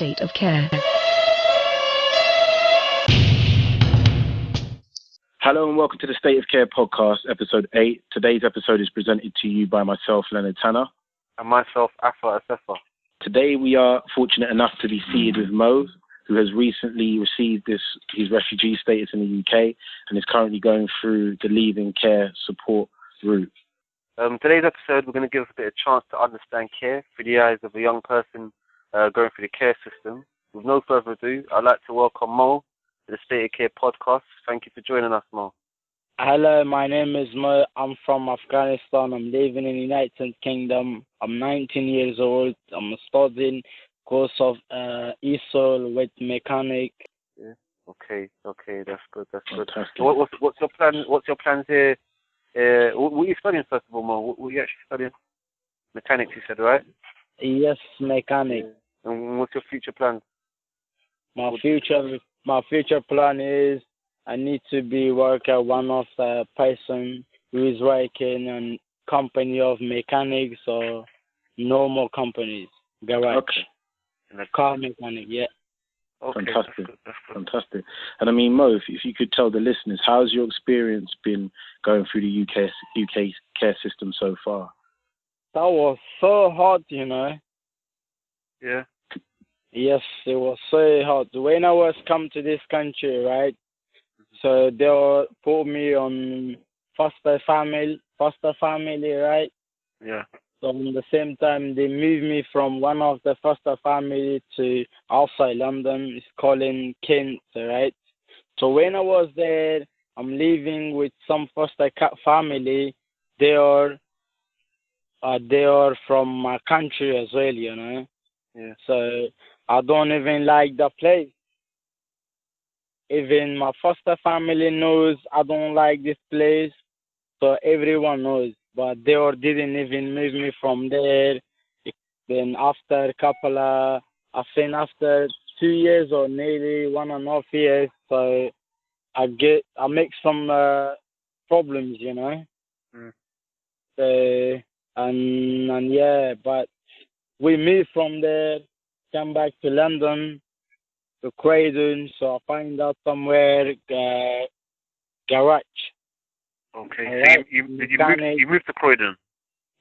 State of Care. Hello and welcome to the State of Care podcast, episode 8. Today's episode is presented to you by myself, Leonard Tanner. And myself, Afa Assessor. Today we are fortunate enough to be seated with Mo, who has recently received his refugee status in the UK and is currently going through the leaving care support route. Today's episode, we're going to give us a bit of chance to understand care through the eyes of a young person going through the care system. With no further ado, I'd like to welcome Mo to the State of Care podcast. Thank you for joining us, Mo. Hello, my name is Mo. I'm from Afghanistan. I'm living in the United Kingdom. I'm 19 years old. I'm studying course of ESOL with mechanic. Yeah. Okay, that's good. Fantastic. So what's your plan? What's your plans here? What are you studying first of all, Mo? What are you actually studying? Mechanics, you said, right? Yes, mechanic. Yeah. And what's your future plans? My future plan is I need to be working one of the person who is working in company of mechanics or normal companies, garage. Okay. Car mechanic, yeah. Okay, Fantastic. That's good. Fantastic. And I mean, Mo, if you could tell the listeners, how's your experience been going through the UK care system so far? That was so hard, you know. Yeah. Yes, it was so hard. When I was come to this country, right? So they put me on foster family, right? Yeah. So at the same time, they moved me from one of the foster family to outside London. It's called in Kent, right? So when I was there, I'm living with some foster family. They are from my country as well, you know. Yeah. So I don't even like the place. Even my foster family knows I don't like this place. So everyone knows. But they didn't even move me from there. Then after after 2 years or nearly 1.5 years, so I make some problems, you know. Mm. So, and yeah, but we moved from there, come back to London, to Croydon, so I find out somewhere garage. Okay, Right. so you moved to Croydon?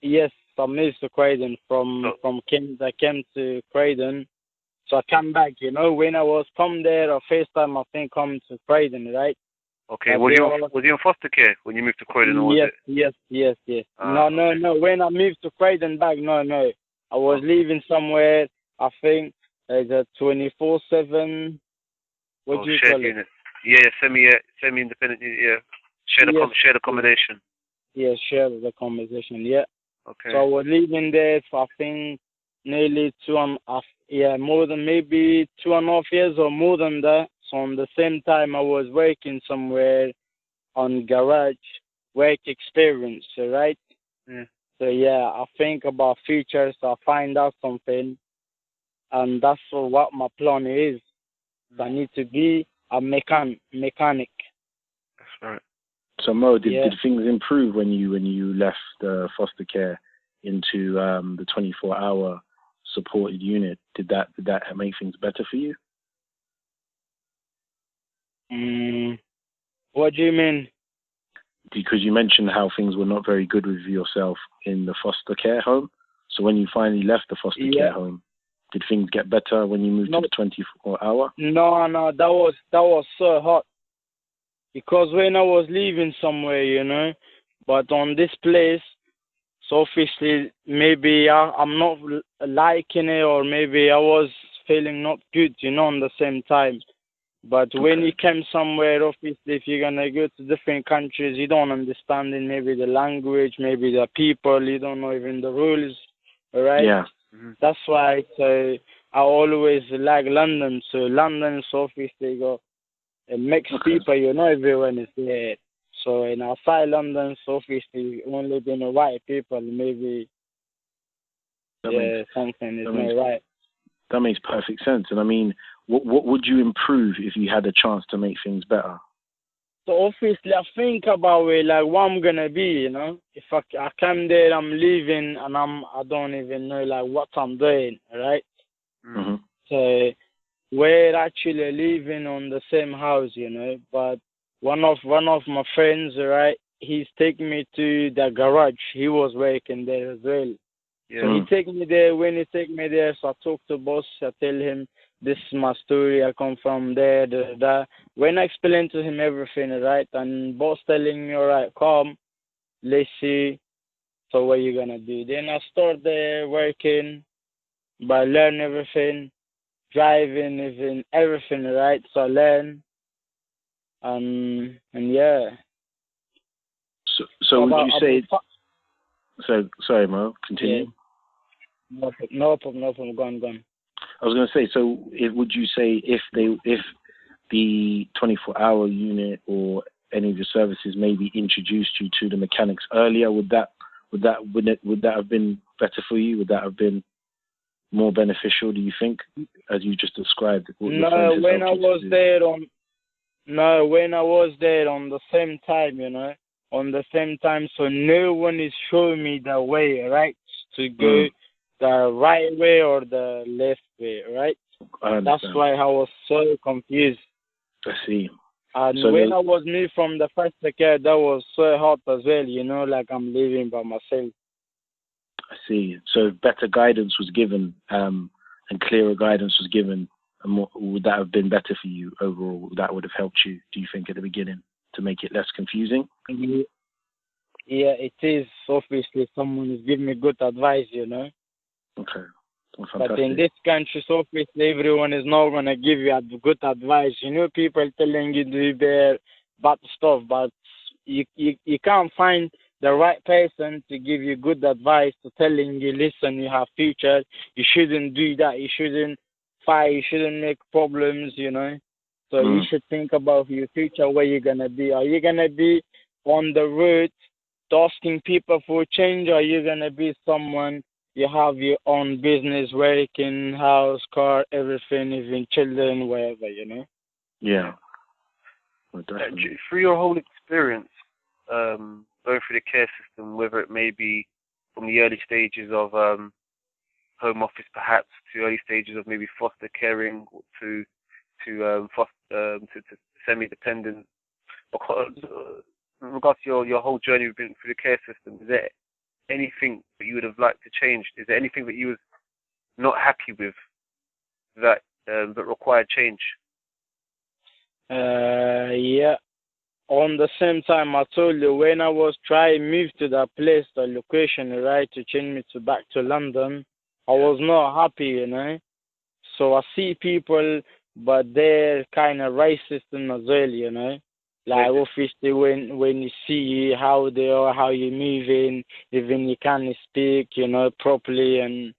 Yes, I moved to Croydon from Kent. I came to Croydon, so I come back. You know, when I was come there, the first time I think come to Croydon, right? Okay, was you in foster care when you moved to Croydon, or was it? Yes. No. Okay. When I moved to Croydon back, no. I was living somewhere. I think there's a 24/7. What do you call unit. it? Yeah, semi-independent. Yeah, shared accommodation. Yeah, shared accommodation. Yeah. Okay. So I was living there for I think nearly 2.5, more than maybe 2.5 years or more than that. So on the same time I was working somewhere on garage work experience, right? Yeah. So yeah, I think about future, so I find out something, and that's what my plan is. So I need to be a mechanic. That's right. So Mo, did things improve when you left foster care into the 24-hour supported unit? Did that make things better for you? What do you mean? Because you mentioned how things were not very good with yourself in the foster care home. So when you finally left the foster care home, did things get better when you moved to the 24-hour? No, that was so hot. Because when I was leaving somewhere, you know, but on this place, so obviously maybe I'm not liking it, or maybe I was feeling not good, you know, on the same time. But when you come somewhere, obviously, if you're going to go to different countries, you don't understand maybe the language, maybe the people, you don't know even the rules, all right? Yeah. Mm-hmm. That's why I always like London. So London, so obviously, got mixed people, you know, everyone is there. So in outside London, so obviously, only been white people, maybe something is not right. That makes perfect sense. And I mean, what would you improve if you had a chance to make things better? So obviously, I think about it, like what I'm gonna be, you know. If I come there, I'm leaving, and I don't even know like what I'm doing, right? Mm-hmm. we're actually living on the same house, but one of my friends, right, he's taking me to the garage. He was working there as well. Yeah. So he take me there. When he take me there, so I talk to boss. I tell him this is my story. I come from there. Da, da, da. When I explain to him everything, right, and boss telling me, all right, come, let's see. So what you gonna do? Then I start there working, but learn everything, driving, even everything, right? So I learn, and yeah. So would you say? So sorry, Mo. Continue. Yeah. No problem. Go on. I was going to say. So, would you say if the 24-hour unit or any of your services maybe introduced you to the mechanics earlier, would that have been better for you? Would that have been more beneficial? Do you think, as you just described? When I was there on the same time, on the same time, so no one is showing me the way, right, to go the right way or the left way, right? That's why I was so confused. I see. And so when I was moved from the first care, that was so hot as well, like I'm living by myself. I see. So better guidance was given, and clearer guidance was given. And would that have been better for you overall? That would have helped you, do you think, at the beginning to make it less confusing? Yeah, it is. Obviously, someone is giving me good advice, Okay. Well, but in this country, so obviously, everyone is not going to give you good advice. People telling you to do bad stuff, but you can't find the right person to give you good advice, to telling you, listen, you have future, you shouldn't do that, you shouldn't fight, you shouldn't make problems, So you should think about your future, where you're going to be. Are you going to be on the road asking people for change, or are you going to be someone, you have your own business, working, house, car, everything, even children, wherever, Yeah. Well, through your whole experience, going through the care system, whether it may be from the early stages of home office, perhaps, to early stages of maybe foster caring, to semi-dependent. In regards to your whole journey through the care system, is there anything that you would have liked to change? Is there anything that you was not happy with that required change? Yeah. On the same time, I told you, when I was trying to move to that place, the location, right, to change me back to London, I was not happy, So I see people, but they're kind of racist as well, Like, obviously, when you see how they are, how you're moving, even you can't speak, properly, and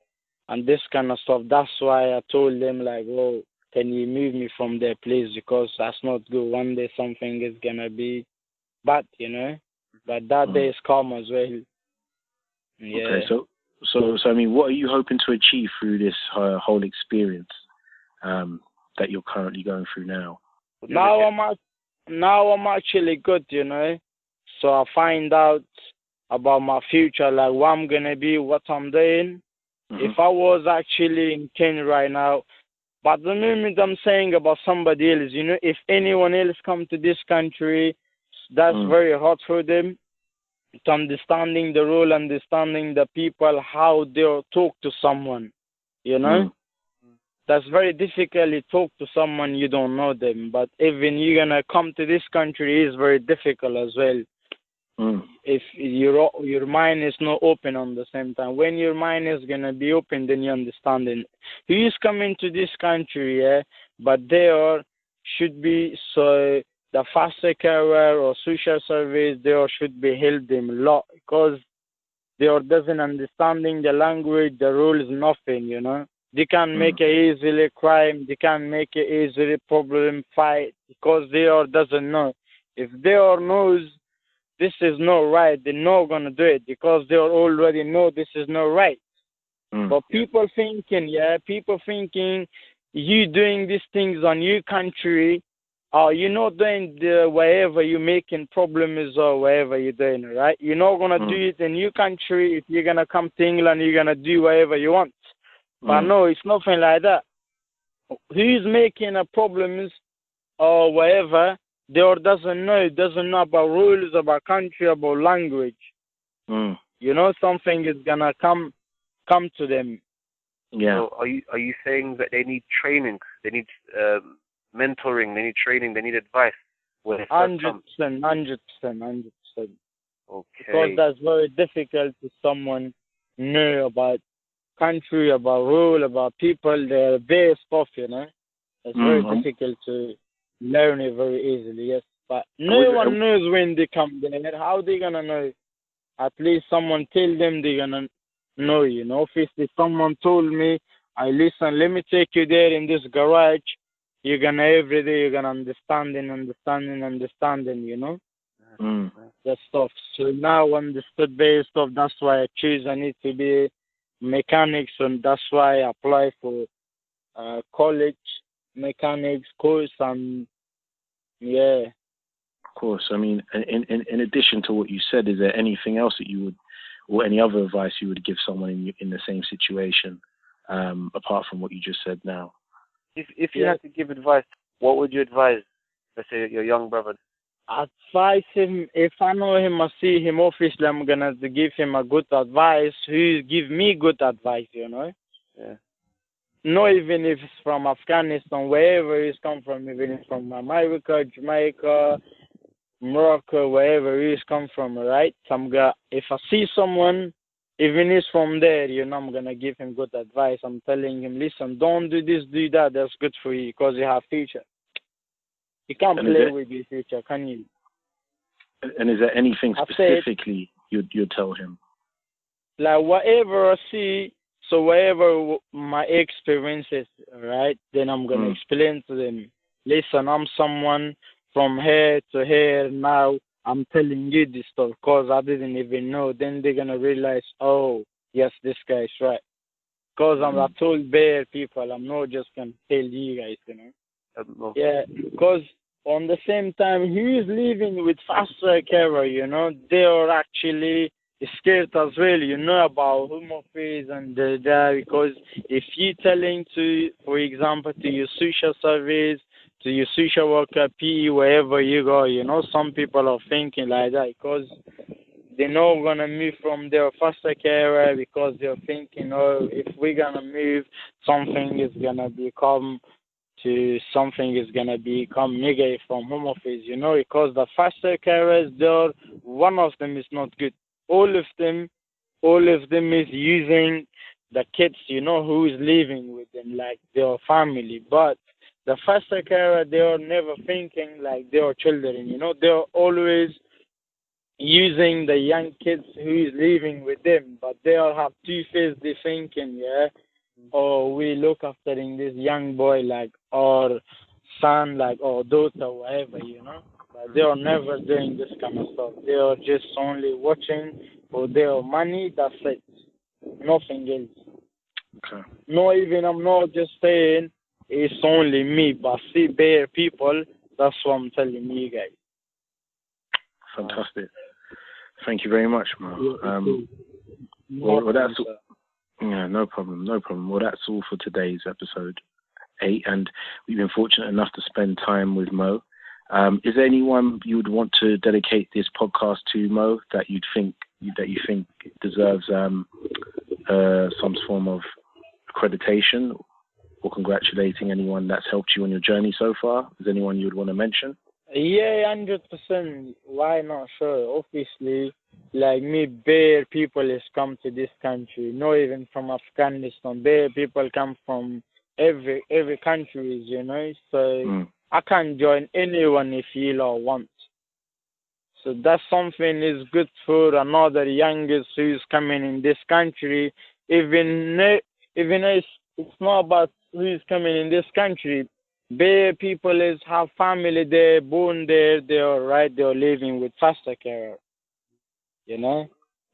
this kind of stuff. That's why I told them, like, oh, can you move me from their place, because that's not good. One day something is going to be bad, But that day is calm as well. Yeah. Okay, so I mean, what are you hoping to achieve through this whole experience that you're currently going through now? Now I'm actually good, So I find out about my future, like what I'm going to be, what I'm doing. If I was actually in Kenya right now, but the moment I'm saying about somebody else, if anyone else come to this country, that's very hard for them. To understanding the role, understanding the people, how they'll talk to someone, That's very difficult to talk to someone you don't know them. But even you're going to come to this country, is very difficult as well. If your mind is not open on the same time. When your mind is going to be open, then you understand it. He is coming to this country, but there should be, so the foster care or social service, there should be help them a lot, because they doesn't understanding the language, the rules, nothing, They can't make it easily crime, they can't make it easily problem fight, because they doesn't know. If they knows this is not right, they're not going to do it, because they already know this is not right. But people thinking you doing these things on your country, or you're not doing wherever you're making problems or wherever you're doing, right? You're not going to do it in your country. If you're going to come to England, you're going to do whatever you want. But no, it's nothing like that. who's making a problems or whatever, they or doesn't know about rules, about country, about language. You know, something is gonna come to them. Yeah. So are you saying that they need training, they need mentoring, they need training, they need advice? 100%. Okay. Because that's very difficult to someone know about country, about rule, about people. They're very tough, you know. It's very difficult to learn it very easily, yes. But no one knows when they come there. How they gonna know? At least someone tell them they're gonna know, you know. Obviously, someone told me, listen, let me take you there in this garage. You're gonna every day, you're gonna understanding, you know. That stuff. So now understood very stuff. That's why I choose. I need to be mechanics, and that's why I apply for college mechanics course. And yeah. Of course. I mean, in addition to what you said, is there anything else that you would, or any other advice you would give someone in the same situation, apart from what you just said now? If you had to give advice, what would you advise, let's say, your young brother? Advise him, if I know him, I see him officially, I'm going to give him a good advice, who give me good advice, you know? Yeah. Not even if it's from Afghanistan, wherever he's come from, even if from America, Jamaica, Morocco, wherever he's come from, right? If I see someone, even he's from there, you know, I'm going to give him good advice. I'm telling him, listen, don't do this, do that. That's good for you because you have future. You can't play with your future, can you? And is there anything specifically you'd tell him? Like whatever I see, so whatever my experience is, right, then I'm going to explain to them, listen, I'm someone from here to here now. I'm telling you this stuff because I didn't even know. Then they're going to realize, oh, yes, this guy's right. Because I told bare people, I'm not just going to tell you guys, you know. Yeah, because on the same time, he is living with foster carer, you know. They are actually scared as well, you know, about home office and that. Because if you telling to, for example, to your social service, to your social worker, PE, wherever you go, you know, some people are thinking like that because they're not going to move from their foster carer because they're thinking, oh, if we're going to move, something is going to become negative from home office, you know, because the foster carers, one of them is not good. All of them is using the kids, you know, who is living with them, like their family. But the foster carer, they are never thinking like their children, you know. They're always using the young kids who is living with them, but they all have two-faced thinking, yeah. Or we look after this young boy like our son, like our daughter, whatever, you know. But they are never doing this kind of stuff. They are just only watching for their money. That's it. Nothing else. Okay. No, even I'm not just saying it's only me, but see bare people. That's what I'm telling you guys. Fantastic. Thank you very much, Mo. No problem. Well, that's all for today's episode 8, and we've been fortunate enough to spend time with Mo. Is there anyone you would want to dedicate this podcast to, Mo, that you think deserves some form of accreditation, or congratulating anyone that's helped you on your journey so far? Is there anyone you would want to mention? Yeah, 100%. Why not? Sure. Obviously, like me, bare people has come to this country. Not even from Afghanistan. Bare people come from every country, you know. So I can join anyone if you want. So that's something is good for another youngest who's coming in this country. Even it's not about who's coming in this country. Bare people have family there, born there, they are right, they are living with foster care, you know.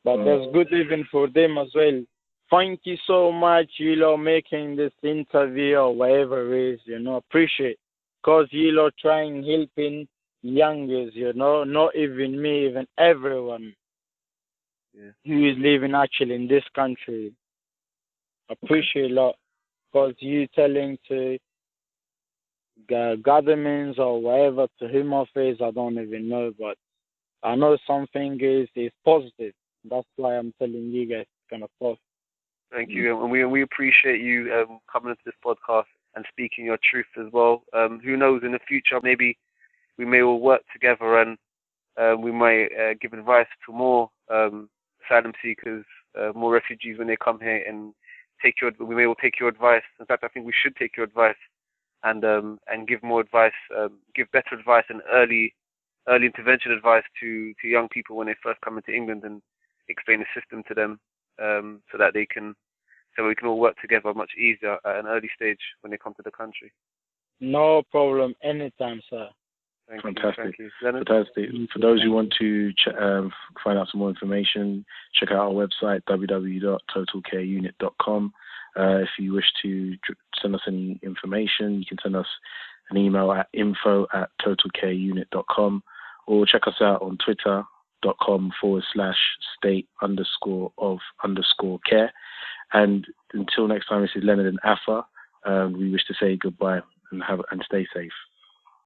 But that's good even for them as well. Thank you so much, making this interview or whatever it is, you know. Appreciate, because trying helping youngers, you know, not even me, even everyone who is living actually in this country. Appreciate a lot, because you telling to gatherings or whatever to whom I face, I don't even know, but I know something is positive. That's why I'm telling you guys it's gonna pass. Thank you, and we appreciate you coming into this podcast and speaking your truth as well. Who knows, in the future, maybe we may all work together and we might give advice to more asylum seekers, more refugees when they come here, and we may all take your advice. In fact, I think we should take your advice and give more advice, give better advice and early intervention advice to young people when they first come into England, and explain the system to them so that we can all work together much easier at an early stage when they come to the country. No problem. Anytime, sir. Fantastic. You. Fantastic. For those who want to find out some more information, check out our website, www.totalcareunit.com. If you wish to send us any information, you can send us an email at info@totalcareunit.com, or check us out on twitter.com/state_of_care. And until next time, this is Leonard and Afa. We wish to say goodbye and stay safe.